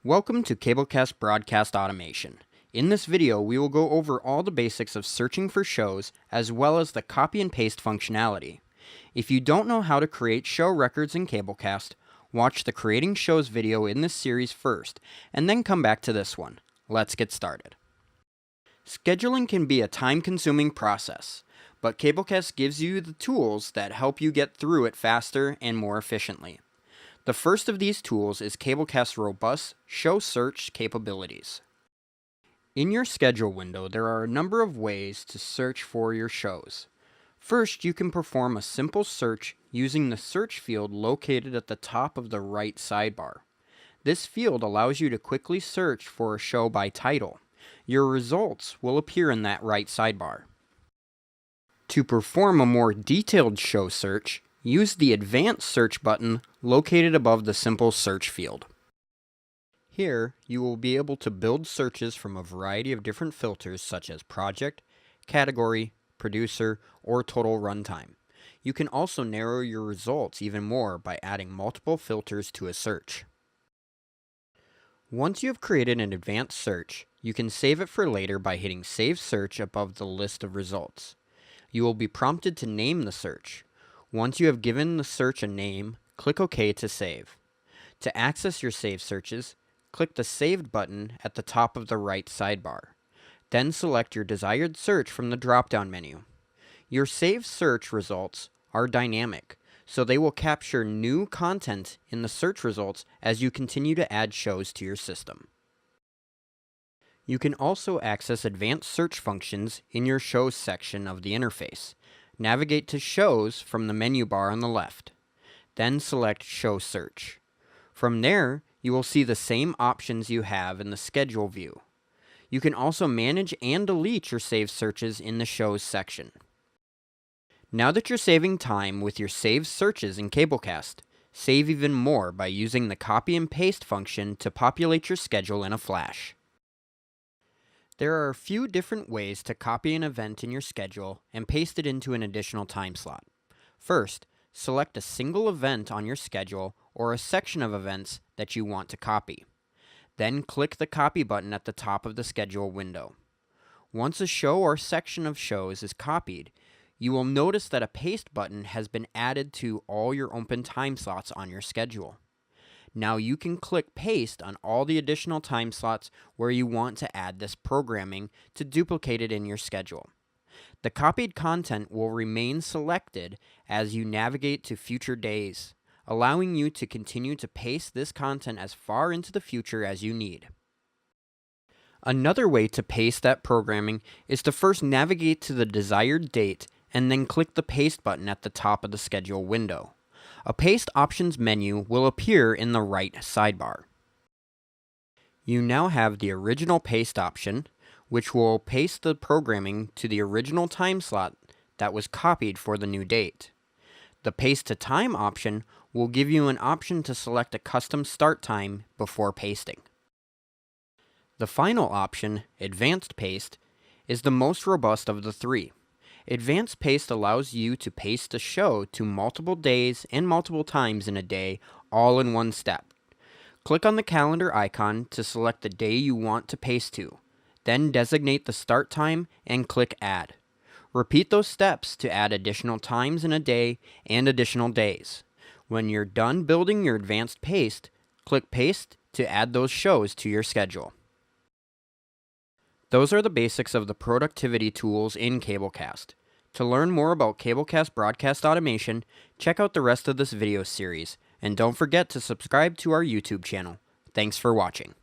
Welcome to Cablecast Broadcast Automation. In this video, we will go over all the basics of searching for shows as well as the copy and paste functionality. If you don't know how to create show records in Cablecast, watch the Creating Shows video in this series first, and then come back to this one. Let's get started. Scheduling can be a time-consuming process, but Cablecast gives you the tools that help you get through it faster and more efficiently. The first of these tools is Cablecast's robust show search capabilities. In your schedule window, there are a number of ways to search for your shows. First, you can perform a simple search using the search field located at the top of the right sidebar. This field allows you to quickly search for a show by title. Your results will appear in that right sidebar. To perform a more detailed show search, use the Advanced Search button located above the simple search field. Here, you will be able to build searches from a variety of different filters such as project, category, producer, or total runtime. You can also narrow your results even more by adding multiple filters to a search. Once you have created an advanced search, you can save it for later by hitting Save Search above the list of results. You will be prompted to name the search. Once you have given the search a name, click OK to save. To access your saved searches, click the Saved button at the top of the right sidebar. Then select your desired search from the drop-down menu. Your saved search results are dynamic, so they will capture new content in the search results as you continue to add shows to your system. You can also access advanced search functions in your Shows section of the interface. Navigate to Shows from the menu bar on the left. Then select Show Search. From there, you will see the same options you have in the Schedule view. You can also manage and delete your saved searches in the Shows section. Now that you're saving time with your saved searches in Cablecast, save even more by using the Copy and Paste function to populate your schedule in a flash. There are a few different ways to copy an event in your schedule and paste it into an additional time slot. First, select a single event on your schedule or a section of events that you want to copy. Then click the Copy button at the top of the schedule window. Once a show or section of shows is copied, you will notice that a Paste button has been added to all your open time slots on your schedule. Now you can click Paste on all the additional time slots where you want to add this programming to duplicate it in your schedule. The copied content will remain selected as you navigate to future days, allowing you to continue to paste this content as far into the future as you need. Another way to paste that programming is to first navigate to the desired date and then click the Paste button at the top of the schedule window. A Paste Options menu will appear in the right sidebar. You now have the original paste option, which will paste the programming to the original time slot that was copied for the new date. The Paste to Time option will give you an option to select a custom start time before pasting. The final option, Advanced Paste, is the most robust of the three. Advanced Paste allows you to paste a show to multiple days and multiple times in a day, all in one step. Click on the calendar icon to select the day you want to paste to. Then designate the start time and click Add. Repeat those steps to add additional times in a day and additional days. When you're done building your advanced paste, click Paste to add those shows to your schedule. Those are the basics of the productivity tools in Cablecast. To learn more about Cablecast Broadcast Automation, check out the rest of this video series, and don't forget to subscribe to our YouTube channel. Thanks for watching.